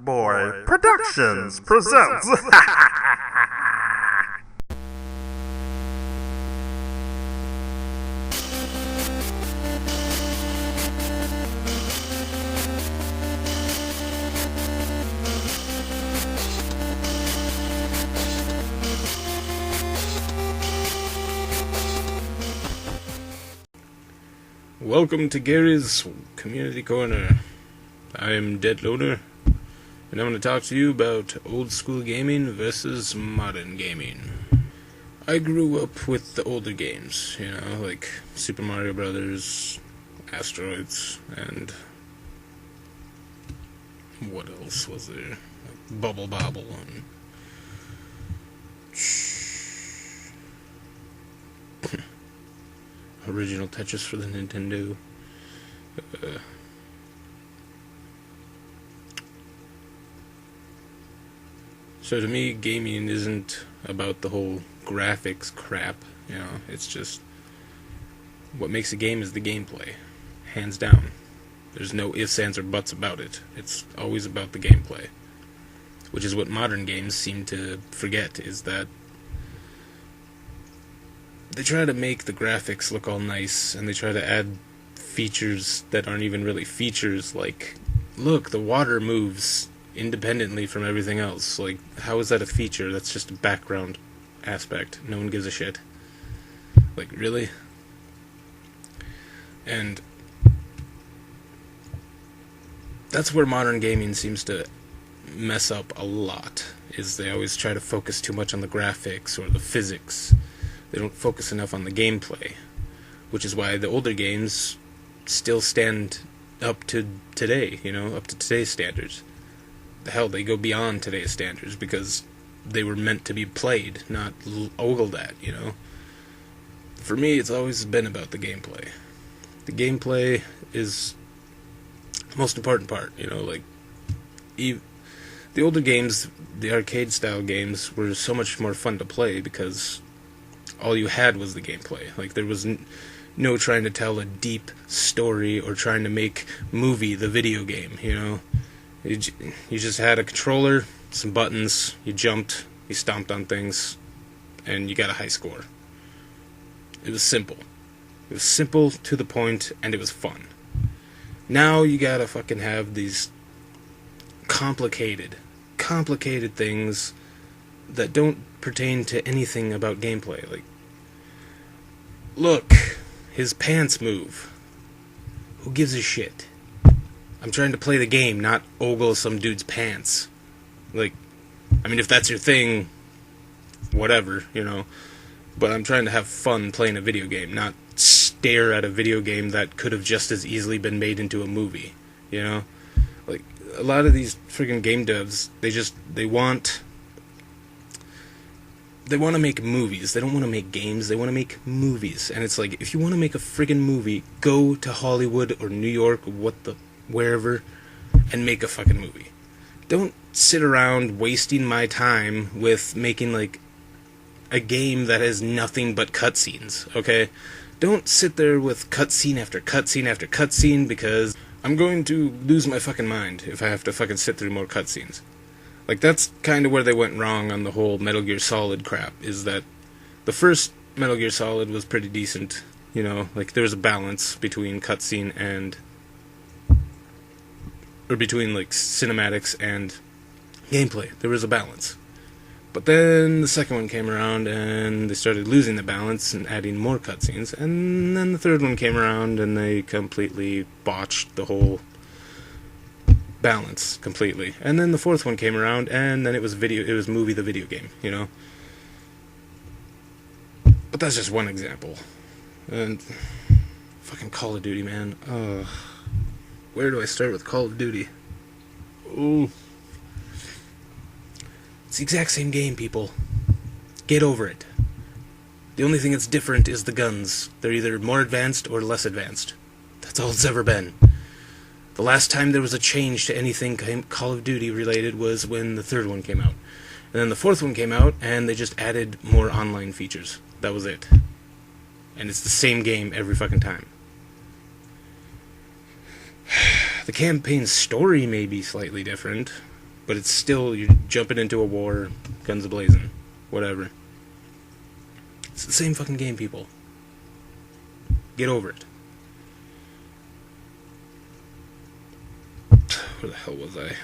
Boy Productions presents. Welcome to Gary's Community Corner. I am Dead Loner, and I'm going to talk to you about old school gaming versus modern gaming. I grew up with the older games, like Super Mario Brothers, Asteroids, and what else was there? Like Bubble Bobble and original Tetris for the Nintendo. So to me, gaming isn't about the whole graphics crap, it's just what makes a game is the gameplay, hands down. There's no ifs, ands, or buts about it. It's always about the gameplay, which is what modern games seem to forget, is that they try to make the graphics look all nice, and they try to add features that aren't even really features, like, look, the water moves independently from everything else. Like, how is that a feature? That's just a background aspect. No one gives a shit. Like, really? And that's where modern gaming seems to mess up a lot, is they always try to focus too much on the graphics or the physics. They don't focus enough on the gameplay, which is why the older games still stand up to today, up to today's standards. Hell, they go beyond today's standards because they were meant to be played, not ogled at, For me, it's always been about the gameplay. The gameplay is the most important part, like, the older games, the arcade-style games, were so much more fun to play because all you had was the gameplay. Like, there was no trying to tell a deep story or trying to make movie the video game, You just had a controller, some buttons, you jumped, you stomped on things, and you got a high score. It was simple. It was simple, to the point, and it was fun. Now you gotta fucking have these complicated things that don't pertain to anything about gameplay. Like, look, his pants move. Who gives a shit? I'm trying to play the game, not ogle some dude's pants. Like, I mean, if that's your thing, whatever, But I'm trying to have fun playing a video game, not stare at a video game that could have just as easily been made into a movie, Like, a lot of these friggin' game devs, they want to make movies. They don't want to make games. They want to make movies. And it's like, if you want to make a friggin' movie, go to Hollywood or New York, wherever, and make a fucking movie. Don't sit around wasting my time with making, like, a game that has nothing but cutscenes, okay? Don't sit there with cutscene after cutscene after cutscene, because I'm going to lose my fucking mind if I have to fucking sit through more cutscenes. Like, that's kind of where they went wrong on the whole Metal Gear Solid crap, is that the first Metal Gear Solid was pretty decent, like, there was a balance between cutscene and, or between, like, cinematics and gameplay. There was a balance. But then the second one came around, and they started losing the balance and adding more cutscenes, and then the third one came around, and they completely botched the whole balance completely. And then the fourth one came around, and then it was movie the video game, But that's just one example. And fucking Call of Duty, man. Where do I start with Call of Duty? Ooh. It's the exact same game, people. Get over it. The only thing that's different is the guns. They're either more advanced or less advanced. That's all it's ever been. The last time there was a change to anything Call of Duty related was when the third one came out. And then the fourth one came out, and they just added more online features. That was it. And it's the same game every fucking time. The campaign story may be slightly different, but it's still, you're jumping into a war, guns a-blazing, whatever. It's the same fucking game, people. Get over it. Where the hell was I?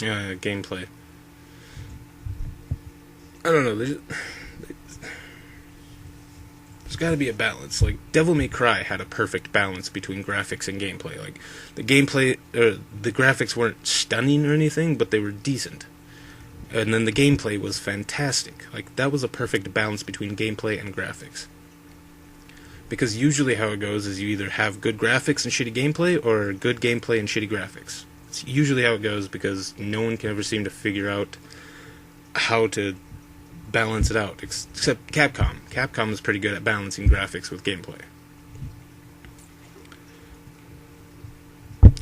Yeah, gameplay. I don't know, there's gotta be a balance. Like, Devil May Cry had a perfect balance between graphics and gameplay. Like, the graphics weren't stunning or anything, but they were decent. And then the gameplay was fantastic. Like, that was a perfect balance between gameplay and graphics. Because usually how it goes is you either have good graphics and shitty gameplay, or good gameplay and shitty graphics. It's usually how it goes, because no one can ever seem to figure out how to balance it out, except Capcom. Capcom is pretty good at balancing graphics with gameplay.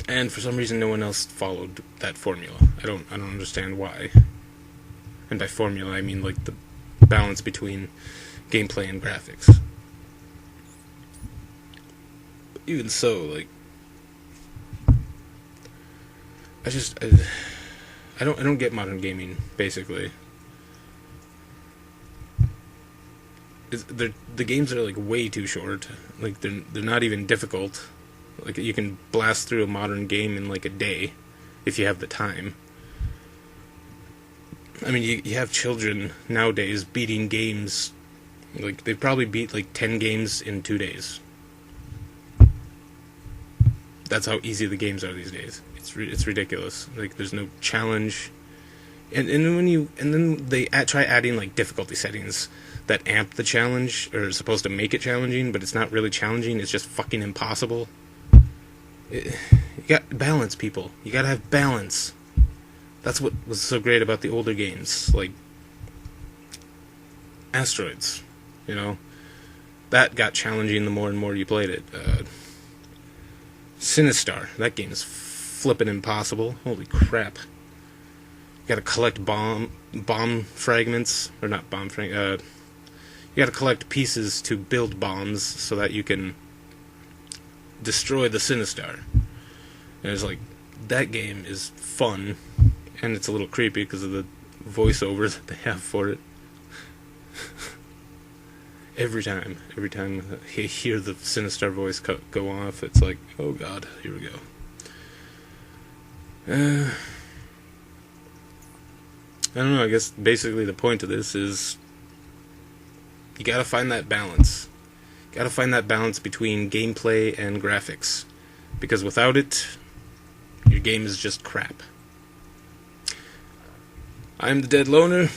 And for some reason no one else followed that formula. I don't understand why. And by formula I mean like the balance between gameplay and graphics. But even so, like, I don't get modern gaming, basically. The games are like way too short. Like, they're not even difficult. Like, you can blast through a modern game in like a day if you have the time. I mean, you have children nowadays beating games. Like, they probably beat like 10 games in 2 days. That's how easy the games are these days. It's ridiculous. Like, there's no challenge. And then they try adding like difficulty settings that amp the challenge, or are supposed to make it challenging, but it's not really challenging, it's just fucking impossible. You got balance, people. You gotta have balance. That's what was so great about the older games, like Asteroids, you know? That got challenging the more and more you played it. Sinistar, that game is flippin' impossible. Holy crap. You gotta collect bomb fragments, or not bomb fragments, you gotta collect pieces to build bombs so that you can destroy the Sinistar. And it's like, that game is fun, and it's a little creepy because of the voiceovers that they have for it. Every time I hear the Sinistar voice go off, it's like, oh god, here we go. I don't know, I guess basically the point of this is you gotta find that balance. You gotta find that balance between gameplay and graphics. Because without it, your game is just crap. I'm the Dead Loner.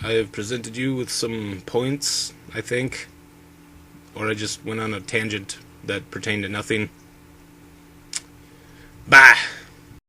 I have presented you with some points, I think. Or I just went on a tangent that pertained to nothing. Bye!